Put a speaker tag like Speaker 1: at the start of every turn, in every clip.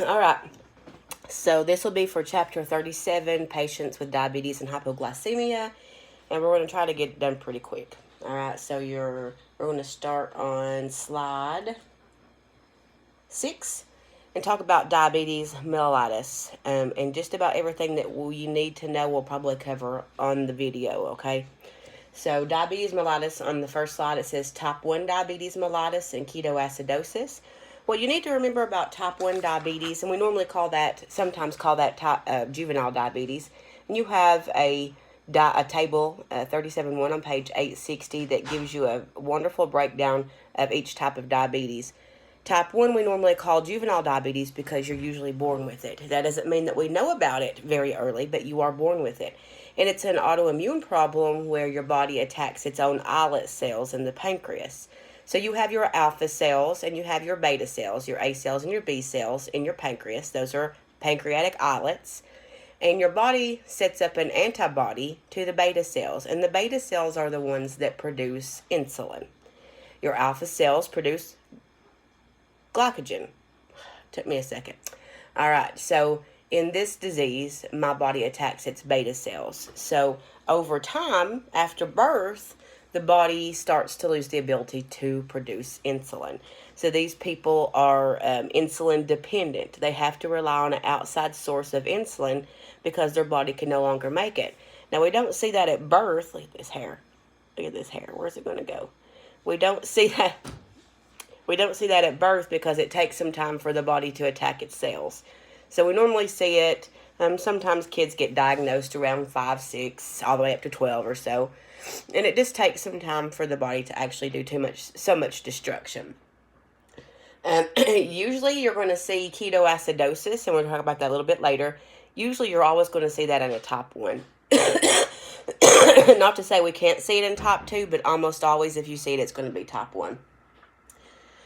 Speaker 1: All right. So this will be for chapter 37, patients with diabetes and hypoglycemia. And we're going to try to get it done pretty quick. All right. So we're going to start on slide 6 and talk about diabetes mellitus. And just about everything that you need to know we'll probably cover on the video, okay? So diabetes mellitus, on the first slide, it says type 1 diabetes mellitus and ketoacidosis. What you need to remember about type 1 diabetes, and we normally sometimes call that juvenile diabetes, and you have a table, 37.1 on page 860, that gives you a wonderful breakdown of each type of diabetes. Type 1 we normally call juvenile diabetes because you're usually born with it. That doesn't mean that we know about it very early, but you are born with it. And it's an autoimmune problem where your body attacks its own islet cells in the pancreas. So you have your alpha cells and you have your beta cells, your A cells and your B cells in your pancreas. Those are pancreatic islets. And your body sets up an antibody to the beta cells. And the beta cells are the ones that produce insulin. Your alpha cells produce glycogen. Took me a second. All right, so in this disease, my body attacks its beta cells. So over time, after birth, the body starts to lose the ability to produce insulin. So these people are insulin dependent. They have to rely on an outside source of insulin because their body can no longer make it. Now, we don't see that at birth. Look at this hair. Look at this hair. Where's it going to go? We don't see that. We don't see that at birth because it takes some time for the body to attack its cells. So we normally see it, sometimes kids get diagnosed around 5, 6, all the way up to 12 or so. And it just takes some time for the body to actually do so much destruction. Usually you're going to see ketoacidosis, and we'll talk about that a little bit later. Usually you're always going to see that in a type 1. Not to say we can't see it in type 2, but almost always if you see it, it's going to be type 1.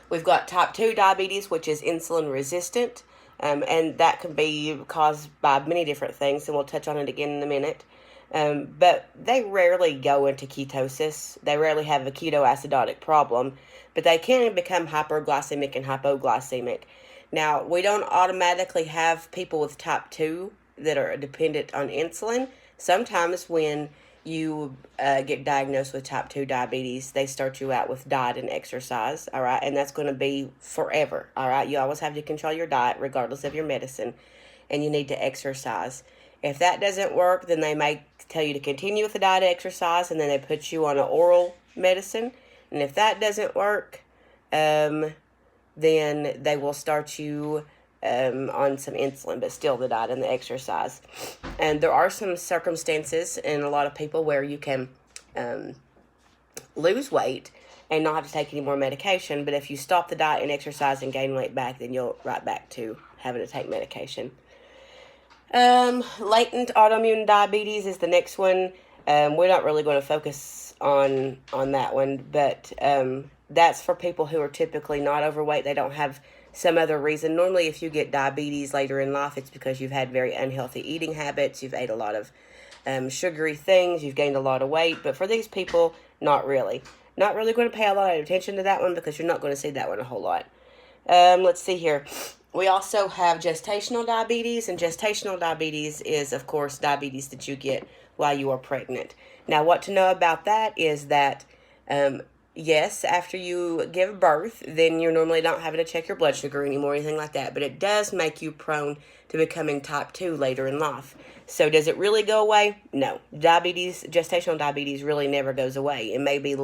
Speaker 1: We've got type 2 diabetes, which is insulin resistant, and that can be caused by many different things, and we'll touch on it again in a minute. But they rarely go into ketosis. They rarely have a ketoacidotic problem, but they can become hyperglycemic and hypoglycemic. Now, we don't automatically have people with type 2 that are dependent on insulin. Sometimes when you get diagnosed with type 2 diabetes, they start you out with diet and exercise, all right? And that's going to be forever, all right? You always have to control your diet regardless of your medicine, and you need to exercise. If that doesn't work, then they may tell you to continue with the diet exercise, and then they put you on an oral medicine. And if that doesn't work, then they will start you on some insulin, but still the diet and the exercise. And there are some circumstances in a lot of people where you can lose weight and not have to take any more medication. But if you stop the diet and exercise and gain weight back, then you'll right back to having to take medication. Latent autoimmune diabetes is the next one. We're not really going to focus on that one, but that's for people who are typically not overweight. They don't have some other reason. Normally, if you get diabetes later in life, it's because you've had very unhealthy eating habits. You've ate a lot of sugary things. You've gained a lot of weight. But for these people, not really. Not really going to pay a lot of attention to that one because you're not going to see that one a whole lot. Let's see here. We also have gestational diabetes, and gestational diabetes is, of course, diabetes that you get while you are pregnant. Now, what to know about that is that yes, after you give birth, then you're normally not having to check your blood sugar anymore or anything like that. But it does make you prone to becoming type 2 later in life. So does it really go away? No. Gestational diabetes really never goes away. It may be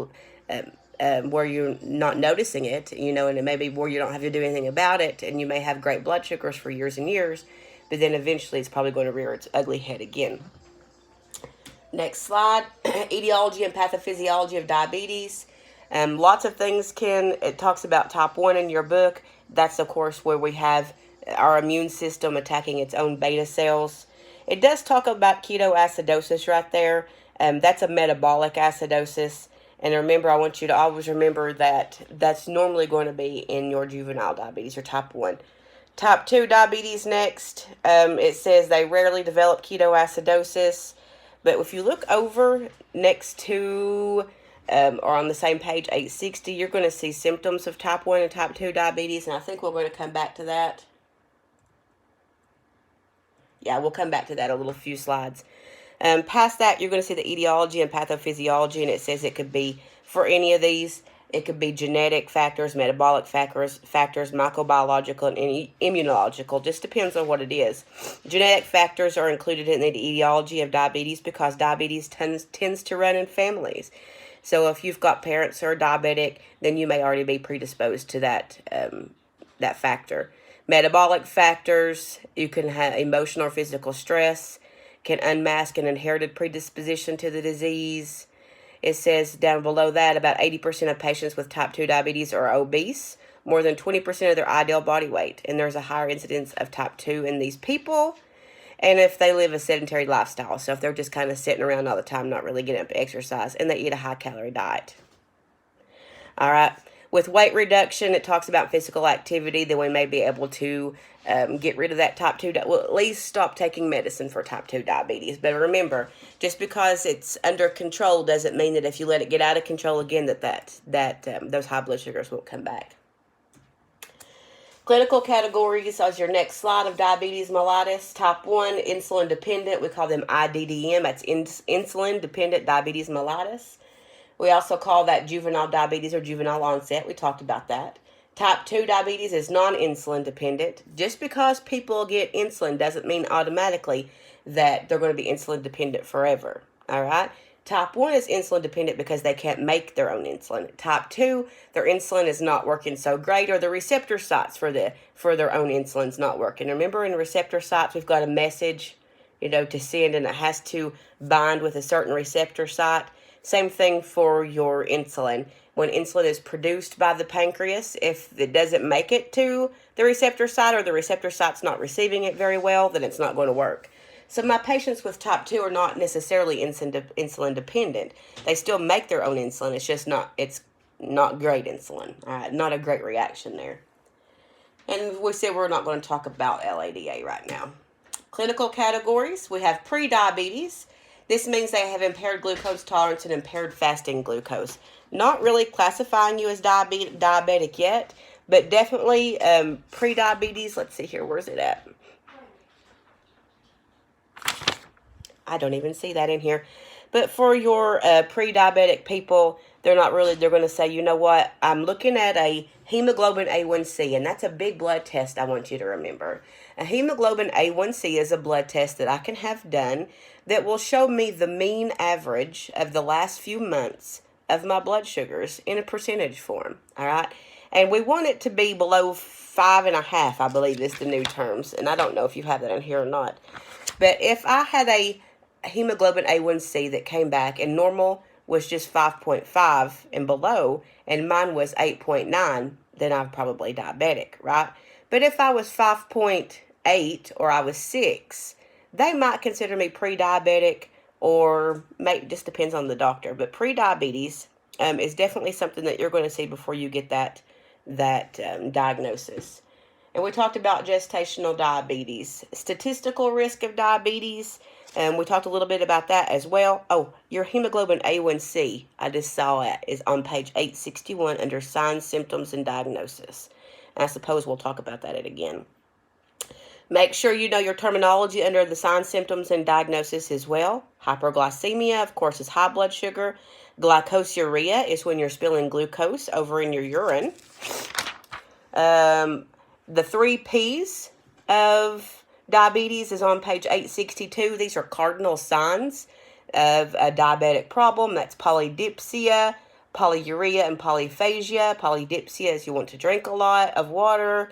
Speaker 1: where you're not noticing it, and it may be where you don't have to do anything about it, and you may have great blood sugars for years and years, but then eventually it's probably going to rear its ugly head again. Next slide, etiology and pathophysiology of diabetes. Lots of things it talks about type 1 in your book. That's, of course, where we have our immune system attacking its own beta cells. It does talk about ketoacidosis right there. That's a metabolic acidosis. And remember, I want you to always remember that that's normally going to be in your juvenile diabetes or type 1. Type 2 diabetes next. It says they rarely develop ketoacidosis. But if you look over next to or on the same page, 860, you're going to see symptoms of type 1 and type 2 diabetes. And I think we're going to come back to that. Yeah, we'll come back to that a little few slides. Past that, you're going to see the etiology and pathophysiology, and it says it could be for any of these. It could be genetic factors, metabolic factors, microbiological, and immunological. Just depends on what it is. Genetic factors are included in the etiology of diabetes because diabetes tends to run in families. So if you've got parents who are diabetic, then you may already be predisposed to that factor. Metabolic factors, you can have emotional or physical stress, can unmask an inherited predisposition to the disease. It says down below that about 80% of patients with type 2 diabetes are obese, more than 20% of their ideal body weight, and there's a higher incidence of type 2 in these people. And if they live a sedentary lifestyle, so if they're just kind of sitting around all the time, not really getting up to exercise, and they eat a high-calorie diet. All right. With weight reduction, it talks about physical activity, then we may be able to get rid of that type 2, well, at least stop taking medicine for type 2 diabetes. But remember, just because it's under control doesn't mean that if you let it get out of control again, those high blood sugars won't come back. Clinical categories is your next slide of diabetes mellitus. Type 1, insulin dependent. We call them IDDM. That's insulin dependent diabetes mellitus. We also call that juvenile diabetes or juvenile onset. We talked about that. Type 2 diabetes is non-insulin dependent. Just because people get insulin doesn't mean automatically that they're going to be insulin dependent forever. All right? Type 1 is insulin dependent because they can't make their own insulin. Type 2, their insulin is not working so great, or the receptor sites for their own insulin is not working. Remember, in receptor sites, we've got a message, to send, and it has to bind with a certain receptor site. Same thing for your insulin. When insulin is produced by the pancreas, if it doesn't make it to the receptor site or the receptor site's not receiving it very well, then it's not going to work. So my patients with type 2 are not necessarily insulin dependent. They still make their own insulin. It's not great insulin. All right, not a great reaction there. And we said we're not going to talk about LADA right now. Clinical categories, we have pre-diabetes. This means they have impaired glucose tolerance and impaired fasting glucose. Not really classifying you as diabetic yet, but definitely pre-diabetes. Let's see here. Where's it at? I don't even see that in here. But for your pre-diabetic people, they're going to say, you know what, I'm looking at a hemoglobin A1C, and that's a big blood test I want you to remember. A hemoglobin A1C is a blood test that I can have done that will show me the mean average of the last few months of my blood sugars in a percentage form, all right? And we want it to be below 5.5, I believe is the new terms, and I don't know if you have that in here or not. But if I had a hemoglobin A1C that came back and normal was just 5.5 and below, and mine was 8.9, then I'm probably diabetic, right? But if I was 5.8 or I was 6, they might consider me pre-diabetic, or just depends on the doctor. But pre-diabetes is definitely something that you're going to see before you get that diagnosis. And we talked about gestational diabetes, statistical risk of diabetes, and we talked a little bit about that as well. Oh, your hemoglobin A1C, I just saw it, is on page 861 under signs, symptoms, and diagnosis. And I suppose we'll talk about that again. Make sure you know your terminology under the signs, symptoms, and diagnosis as well. Hyperglycemia, of course, is high blood sugar. Glycosuria is when you're spilling glucose over in your urine. The 3 Ps of diabetes is on page 862. These are cardinal signs of a diabetic problem. That's polydipsia, polyuria, and polyphagia. Polydipsia is you want to drink a lot of water,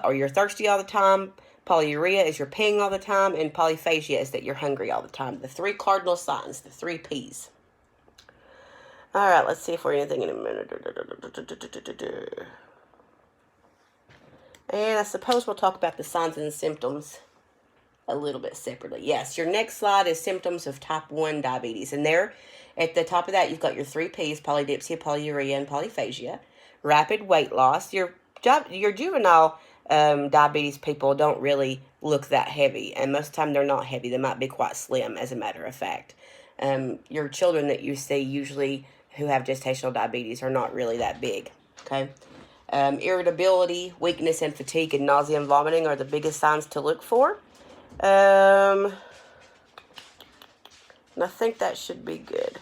Speaker 1: or you're thirsty all the time. Polyuria is you're peeing all the time, and polyphagia is that you're hungry all the time. The 3 cardinal signs, the 3 Ps. All right, let's see if we're anything in a minute. And I suppose we'll talk about the signs and symptoms a little bit separately. Yes, your next slide is symptoms of type 1 diabetes. And there, at the top of that, you've got your 3 Ps, polydipsia, polyuria, and polyphagia. Rapid weight loss. Your juvenile diabetes people don't really look that heavy. And most of the time, they're not heavy. They might be quite slim, as a matter of fact. Your children that you see usually who have gestational diabetes are not really that big, okay? Irritability, weakness, and fatigue, and nausea and vomiting are the biggest signs to look for. And I think that should be good.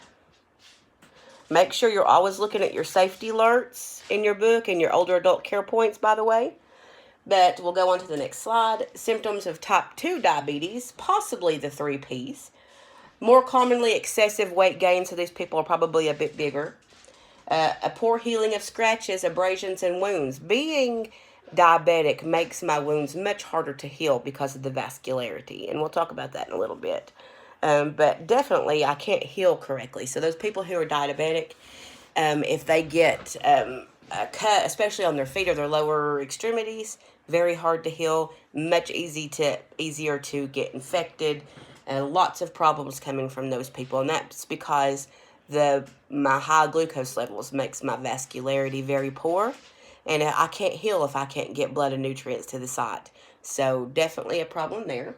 Speaker 1: Make sure you're always looking at your safety alerts in your book and your older adult care points, by the way. But we'll go on to the next slide. Symptoms of type 2 diabetes, possibly the 3 Ps. More commonly, excessive weight gain, so these people are probably a bit bigger. A poor healing of scratches, abrasions, and wounds. Being diabetic makes my wounds much harder to heal because of the vascularity, and we'll talk about that in a little bit. But definitely, I can't heal correctly. So those people who are diabetic, if they get a cut, especially on their feet or their lower extremities, very hard to heal, much easier to get infected, lots of problems coming from those people, and that's because my high glucose levels makes my vascularity very poor, and I can't heal if I can't get blood and nutrients to the site. So definitely a problem there.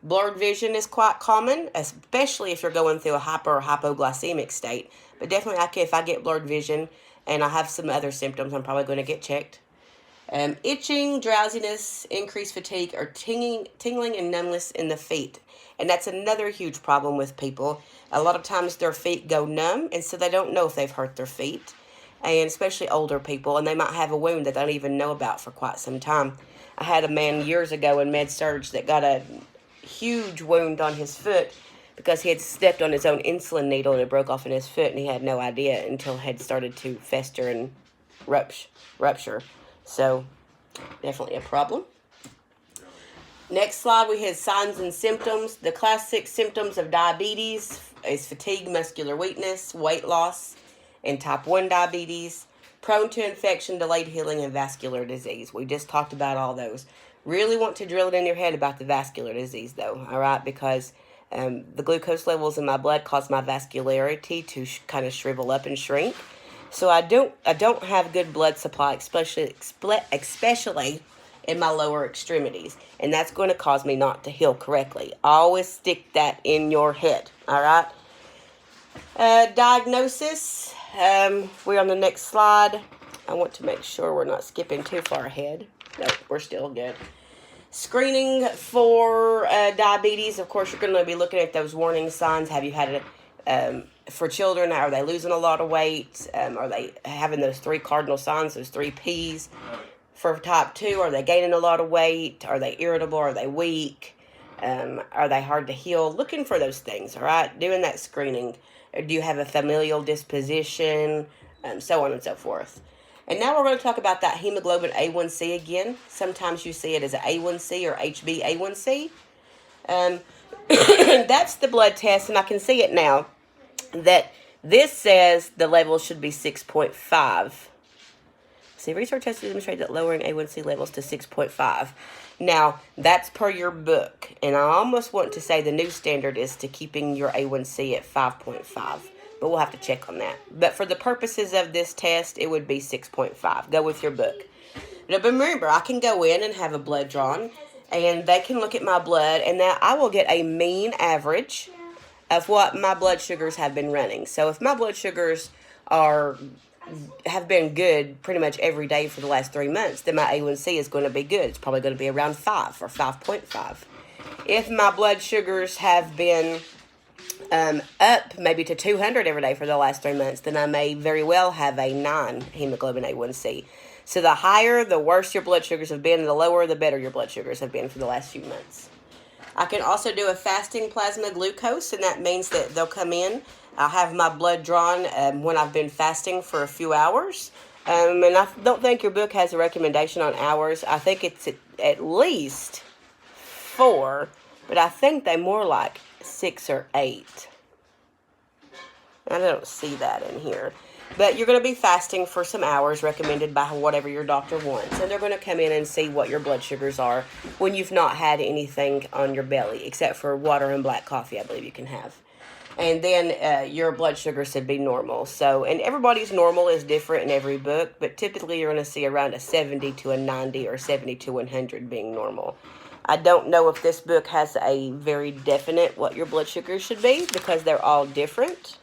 Speaker 1: Blurred vision is quite common, especially if you're going through a hyper or hypoglycemic state. But definitely, if I get blurred vision and I have some other symptoms, I'm probably going to get checked. Itching, drowsiness, increased fatigue, or tingling and numbness in the feet. And that's another huge problem with people. A lot of times their feet go numb, and so they don't know if they've hurt their feet. And especially older people, and they might have a wound that they don't even know about for quite some time. I had a man years ago in med-surg that got a huge wound on his foot because he had stepped on his own insulin needle and it broke off in his foot, and he had no idea until it had started to fester and rupture. So definitely a problem. Next slide, we have signs and symptoms. The classic symptoms of diabetes is fatigue, muscular weakness, weight loss, and type 1 diabetes. Prone to infection, delayed healing, and vascular disease. We just talked about all those. Really want to drill it in your head about the vascular disease, though, all right? Because the glucose levels in my blood cause my vascularity to kind of shrivel up and shrink. So I don't have good blood supply, especially in my lower extremities, and that's going to cause me not to heal correctly. Always stick that in your head, all right? Diagnosis. We're on the next slide. I want to make sure we're not skipping too far ahead. No, we're still good. Screening for diabetes. Of course, you're going to be looking at those warning signs. Have you had it for children? Are they losing a lot of weight? Are they having those 3 cardinal signs, those 3 Ps? For type 2, are they gaining a lot of weight? Are they irritable? Are they weak? Are they hard to heal? Looking for those things, all right? Doing that screening. Do you have a familial disposition? So on and so forth. And now we're going to talk about that hemoglobin A1C again. Sometimes you see it as an A1C or HbA1c. That's the blood test, and I can see it now that this says the level should be 6.5. See, research has demonstrated that lowering A1C levels to 6.5. Now, that's per your book, and I almost want to say the new standard is to keeping your A1C at 5.5, but we'll have to check on that. But for the purposes of this test, it would be 6.5. Go with your book. But remember, I can go in and have a blood drawn, and they can look at my blood, and now I will get a mean average of what my blood sugars have been running. So if my blood sugars have been good pretty much every day for the last 3 months, then my A1C is going to be good. It's probably going to be around 5 or 5.5. If my blood sugars have been up maybe to 200 every day for the last 3 months, then I may very well have a 9 hemoglobin A1C. So the higher, the worse your blood sugars have been, and the lower, the better your blood sugars have been for the last few months. I can also do a fasting plasma glucose, and that means that they'll come in. I'll have my blood drawn when I've been fasting for a few hours. And I don't think your book has a recommendation on hours. I think it's at least 4, but I think they more like 6 or 8. I don't see that in here. But you're going to be fasting for some hours, recommended by whatever your doctor wants. And they're going to come in and see what your blood sugars are when you've not had anything on your belly, except for water and black coffee, I believe you can have. And then your blood sugar should be normal. So, and everybody's normal is different in every book, but typically you're going to see around a 70 to a 90 or 70 to 100 being normal. I don't know if this book has a very definite what your blood sugar should be, because they're all different.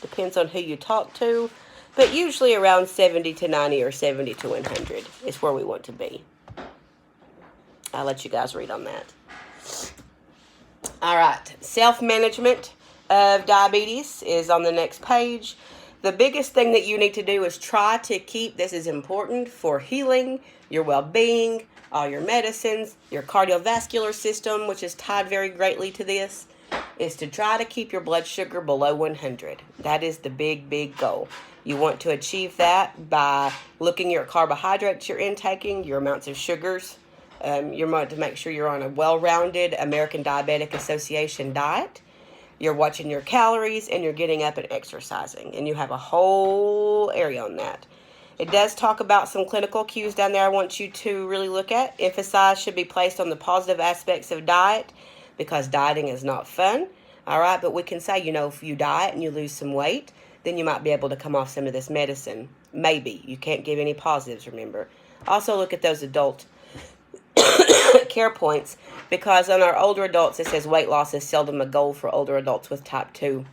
Speaker 1: Depends on who you talk to. But usually around 70 to 90 or 70 to 100 is where we want to be. I'll let you guys read on that. All right, self-management of diabetes is on the next page. The biggest thing that you need to do is try to keep, this is important for healing, your well-being, all your medicines, your cardiovascular system, which is tied very greatly to this, is to try to keep your blood sugar below 100. That is the big goal. You want to achieve that by looking at your carbohydrates you're intaking, your amounts of sugars. You want to make sure you're on a well-rounded American Diabetic Association diet. You're watching your calories, and you're getting up and exercising. And you have a whole area on that. It does talk about some clinical cues down there I want you to really look at. Emphasis should be placed on the positive aspects of diet, because dieting is not fun. All right, but we can say, if you diet and you lose some weight, then you might be able to come off some of this medicine. Maybe. You can't give any positives, remember. Also look at those adult care points, because on our older adults it says weight loss is seldom a goal for older adults with type 2.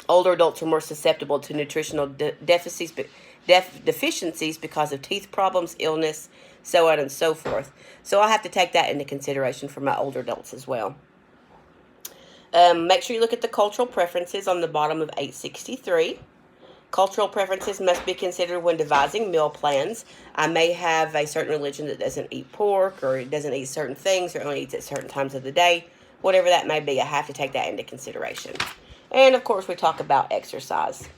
Speaker 1: Older adults are more susceptible to nutritional deficiencies because of teeth problems, illness, so on and so forth. So I have to take that into consideration for my older adults as well. Make sure you look at the cultural preferences on the bottom of 863. Cultural preferences must be considered when devising meal plans. I may have a certain religion that doesn't eat pork, or it doesn't eat certain things, or only eats at certain times of the day. Whatever that may be, I have to take that into consideration. And, of course, we talk about exercise.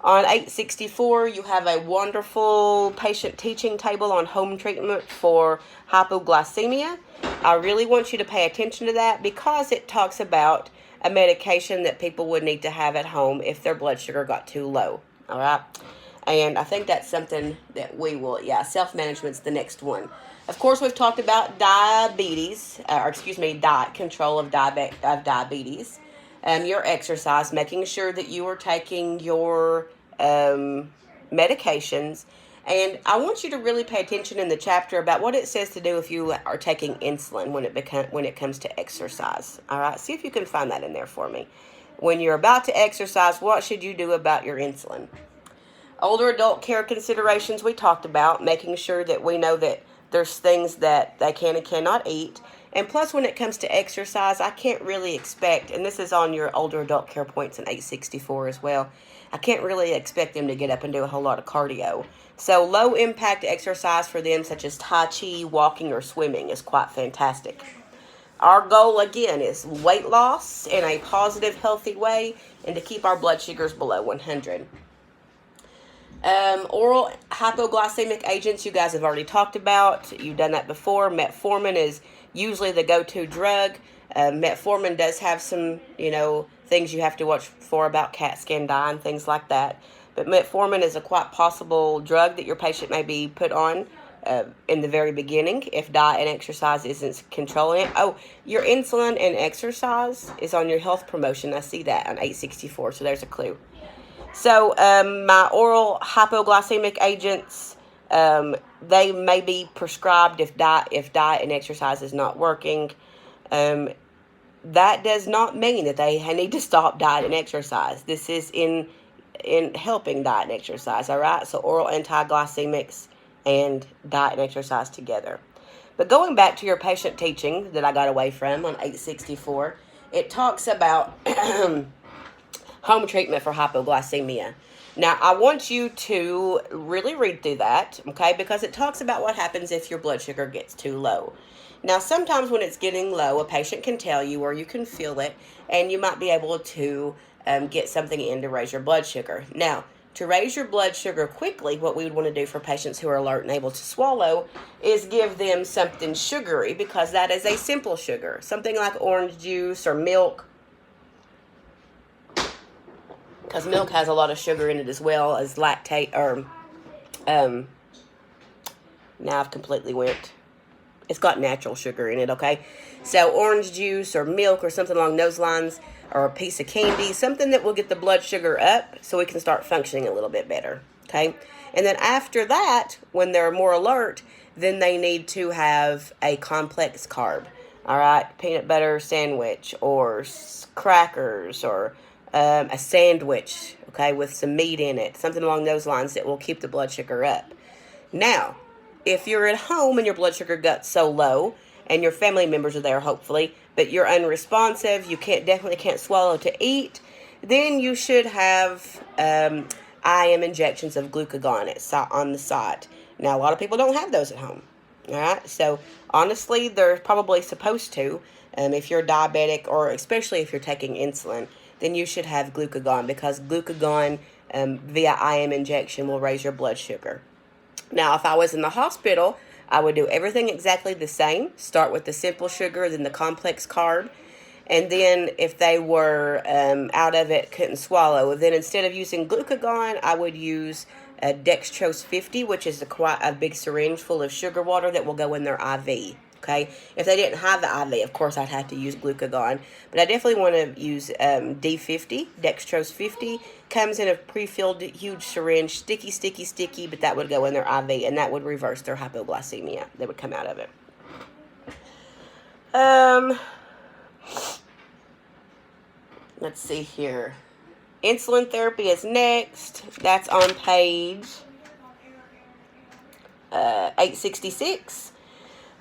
Speaker 1: On 864, you have a wonderful patient teaching table on home treatment for hypoglycemia. I really want you to pay attention to that, because it talks about a medication that people would need to have at home if their blood sugar got too low. All right. And I think that's something that we will, self-management's the next one. Of course, we've talked about diet control of diabetes. Your exercise, making sure that you are taking your medications. And I want you to really pay attention in the chapter about what it says to do if you are taking insulin when it comes to exercise. All right, see if you can find that in there for me. When you're about to exercise, what should you do about your insulin? Older adult care considerations we talked about, making sure that we know that there's things that they can and cannot eat. And plus, when it comes to exercise, I can't really expect, and this is on your older adult care points in 864 as well, I can't really expect them to get up and do a whole lot of cardio. So low impact exercise for them, such as Tai Chi, walking, or swimming, is quite fantastic. Our goal, again, is weight loss in a positive, healthy way, and to keep our blood sugars below 100. Oral hypoglycemic agents, you guys have already talked about. You've done that before. Metformin is usually the go-to drug. Metformin does have some, things you have to watch for about CAT scan dye and things like that. But metformin is a quite possible drug that your patient may be put on in the very beginning if diet and exercise isn't controlling it. Oh, your insulin and exercise is on your health promotion. I see that on 864, so there's a clue. So my oral hypoglycemic agents, they may be prescribed if diet and exercise is not working. That does not mean that they need to stop diet and exercise. This is in helping diet and exercise, all right? So oral anti-glycemics and diet and exercise together. But going back to your patient teaching that I got away from on 864, it talks about home treatment for hypoglycemia. Now, I want you to really read through that, okay, because it talks about what happens if your blood sugar gets too low. Now, sometimes when it's getting low, a patient can tell you, or you can feel it, and you might be able to get something in to raise your blood sugar. Now, to raise your blood sugar quickly, what we would want to do for patients who are alert and able to swallow is give them something sugary, because that is a simple sugar. Something like orange juice or milk, because milk has a lot of sugar in it as well as lactate, or, now I've completely went. It's got natural sugar in it, okay? So orange juice or milk or something along those lines, or a piece of candy, something that will get the blood sugar up so we can start functioning a little bit better, okay? And then after that, when they're more alert, then they need to have a complex carb, all right? Peanut butter sandwich or crackers or a sandwich, okay, with some meat in it, something along those lines that will keep the blood sugar up. Now, if you're at home and your blood sugar got so low and your family members are there, hopefully, but you're unresponsive, you definitely can't swallow to eat, then you should have IM injections of glucagon on the side. Now, a lot of people don't have those at home. All right, so honestly, they're probably supposed to. If you're diabetic, or especially if you're taking insulin, then you should have glucagon, because glucagon via IM injection will raise your blood sugar. Now, if I was in the hospital, I would do everything exactly the same. Start with the simple sugar, then the complex carb. And then if they were out of it, couldn't swallow, then instead of using glucagon, I would use dextrose 50, which is quite a big syringe full of sugar water that will go in their IV. Okay, if they didn't have the IV, of course, I'd have to use glucagon. But I definitely want to use D50, dextrose 50. Comes in a pre-filled huge syringe, sticky, but that would go in their IV, and that would reverse their hypoglycemia that would come out of it. Let's see here. Insulin therapy is next. That's on page 866.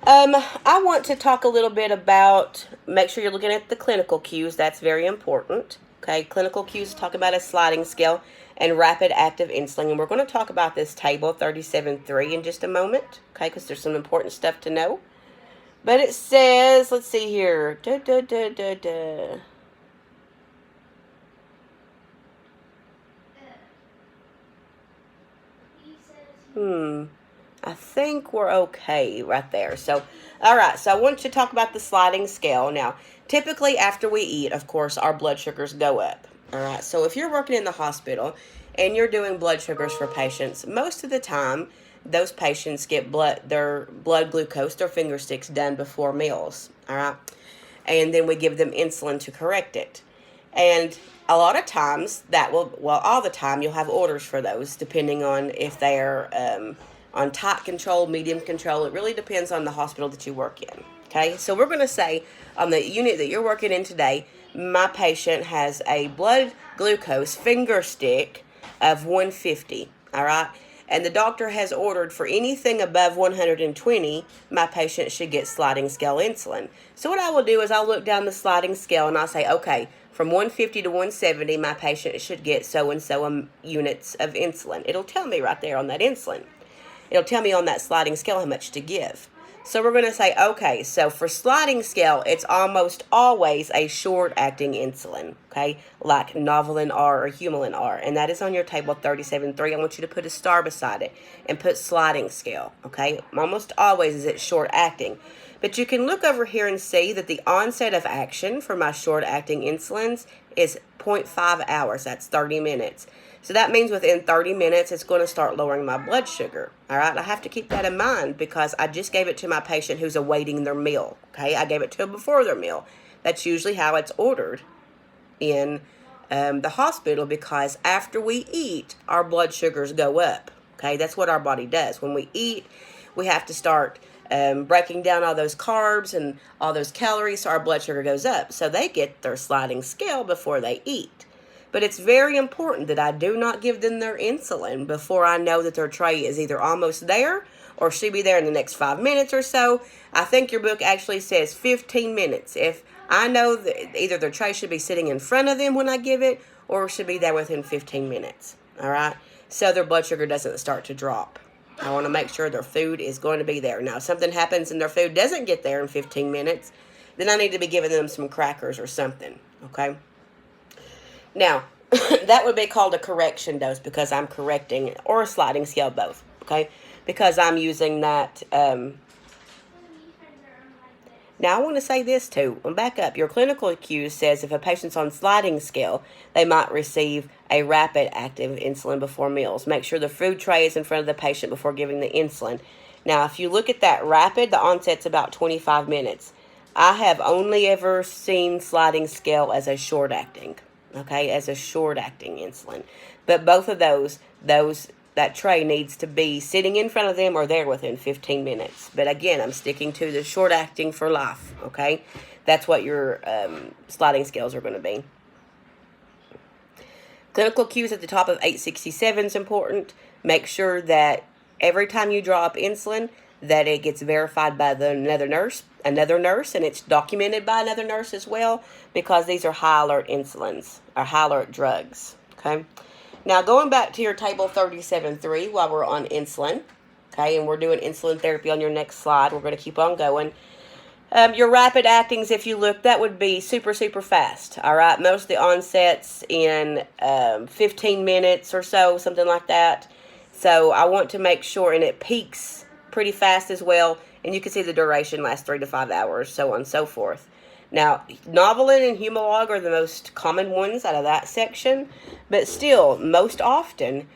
Speaker 1: I want to talk a little bit about, make sure you're looking at the clinical cues. That's very important. Okay, clinical cues talk about a sliding scale and rapid active insulin. And we're going to talk about this table 37.3 in just a moment. Okay, because there's some important stuff to know. But it says, let's see here. I think we're okay right there. So, all right. So I want to talk about the sliding scale. Now, typically after we eat, of course, our blood sugars go up. All right. So if you're working in the hospital and you're doing blood sugars for patients, most of the time, those patients get their blood glucose, their finger sticks, done before meals. All right. And then we give them insulin to correct it. And a lot of times all the time, you'll have orders for those, depending on if they're on tight control, medium control. It really depends on the hospital that you work in. Okay, so we're going to say on the unit that you're working in today, my patient has a blood glucose finger stick of 150. All right, and the doctor has ordered for anything above 120, my patient should get sliding scale insulin. So what I will do is I'll look down the sliding scale and I'll say, okay, from 150 to 170, my patient should get so-and-so units of insulin. It'll tell me right there on that insulin. It'll tell me on that sliding scale how much to give. So we're going to say, okay, so for sliding scale, it's almost always a short-acting insulin, okay, like Novolin R or Humulin R, and that is on your table 37.3. I want you to put a star beside it and put sliding scale, okay? Almost always is it short-acting. But you can look over here and see that the onset of action for my short-acting insulins is 0.5 hours. That's 30 minutes. So that means within 30 minutes, it's going to start lowering my blood sugar. All right, I have to keep that in mind because I just gave it to my patient who's awaiting their meal. Okay, I gave it to them before their meal. That's usually how it's ordered in the hospital, because after we eat, our blood sugars go up. Okay, that's what our body does. When we eat, we have to start breaking down all those carbs and all those calories, so our blood sugar goes up. So they get their sliding scale before they eat. But it's very important that I do not give them their insulin before I know that their tray is either almost there or should be there in the next 5 minutes or so. I think your book actually says 15 minutes. If I know that either their tray should be sitting in front of them when I give it or should be there within 15 minutes. All right? So their blood sugar doesn't start to drop. I want to make sure their food is going to be there. Now, if something happens and their food doesn't get there in 15 minutes, then I need to be giving them some crackers or something. Okay? Now, that would be called a correction dose because I'm correcting, or a sliding scale, both, okay? Because I'm using that. Now, I want to say this too. Back up. Your clinical cues says if a patient's on sliding scale, they might receive a rapid active insulin before meals. Make sure the food tray is in front of the patient before giving the insulin. Now, if you look at that rapid, the onset's about 25 minutes. I have only ever seen sliding scale as a short-acting. Okay, as a short-acting insulin. But both of that tray needs to be sitting in front of them or there within 15 minutes. But again, I'm sticking to the short-acting for life, okay? That's what your sliding scales are going to be. Clinical cues at the top of 867 is important. Make sure that every time you draw up insulin, that it gets verified by another nurse, and it's documented by another nurse as well, because these are high alert insulins, or high alert drugs, okay? Now, going back to your table 37.3 while we're on insulin, okay, and we're doing insulin therapy on your next slide. We're going to keep on going. Your rapid actings, if you look, that would be super, super fast, all right? Most of the onsets in 15 minutes or so, something like that. So I want to make sure, and it peaks pretty fast as well, and you can see the duration lasts 3 to 5 hours, so on and so forth. Now, Novolin and Humalog are the most common ones out of that section, but still, most often,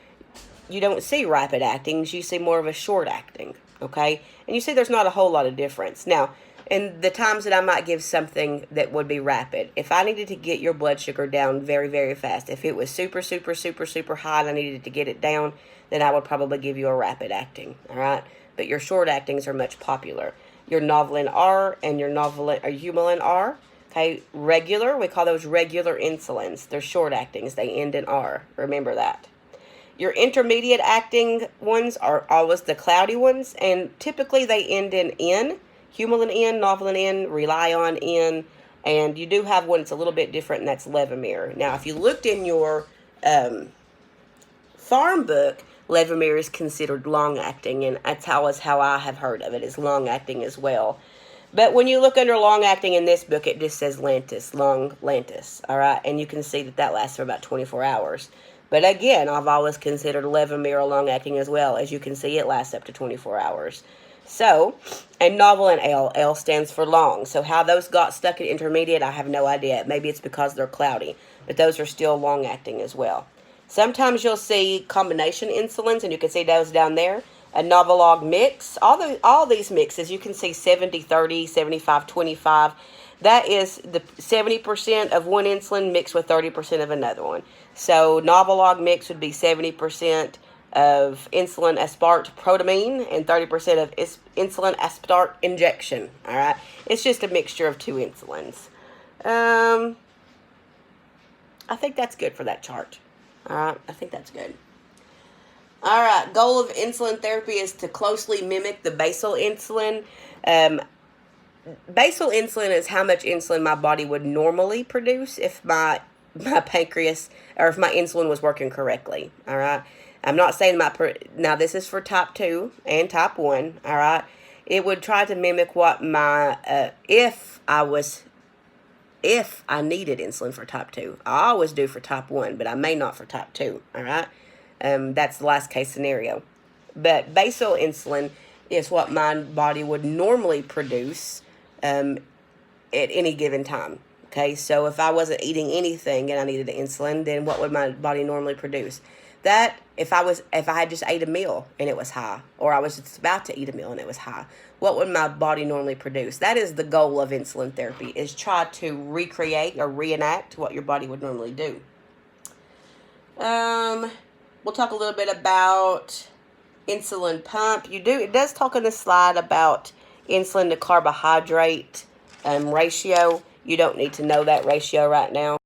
Speaker 1: you don't see rapid actings, you see more of a short acting, okay? And you see there's not a whole lot of difference. Now, in the times that I might give something that would be rapid, if I needed to get your blood sugar down very, very fast, if it was super, super, super, super high and I needed to get it down, then I would probably give you a rapid acting, all right? But your short actings are much popular. Your Novolin R and your Humulin R, okay? Regular, we call those regular insulins. They're short actings. They end in R. Remember that. Your intermediate acting ones are always the cloudy ones, and typically they end in N. Humulin N, Novolin N, Relion N, and you do have one that's a little bit different, and that's Levemir. Now, if you looked in your farm book, Levemir is considered long-acting, and that's how I have heard of it, is long-acting as well. But when you look under long-acting in this book, it just says Lantus, long Lantus, all right? And you can see that that lasts for about 24 hours. But again, I've always considered Levemir long-acting as well. As you can see, it lasts up to 24 hours. So, and Novolin L, L stands for long. So how those got stuck at intermediate, I have no idea. Maybe it's because they're cloudy. But those are still long-acting as well. Sometimes you'll see combination insulins, and you can see those down there. A Novolog mix. All these mixes, you can see 70-30, 75-25. That is the 70% of one insulin mixed with 30% of another one. So Novolog mix would be 70% of insulin aspart protamine and 30% of insulin aspart injection. All right, it's just a mixture of two insulins. I think that's good for that chart. All right, I think that's good. All right, goal of insulin therapy is to closely mimic the basal insulin. Basal insulin is how much insulin my body would normally produce if my pancreas, or if my insulin was working correctly, all right? I'm not saying now this is for type 2 and type 1, all right? It would try to mimic what my, if I needed insulin for type 2. I always do for type 1, but I may not for type 2, all right? That's the last case scenario. But basal insulin is what my body would normally produce at any given time. Okay, so if I wasn't eating anything and I needed the insulin, then what would my body normally produce? That, if I had just ate a meal and it was high, or I was just about to eat a meal and it was high, what would my body normally produce? That is the goal of insulin therapy, is try to recreate or reenact what your body would normally do. We'll talk a little bit about insulin pump. It does talk on this slide about insulin to carbohydrate ratio. You don't need to know that ratio right now.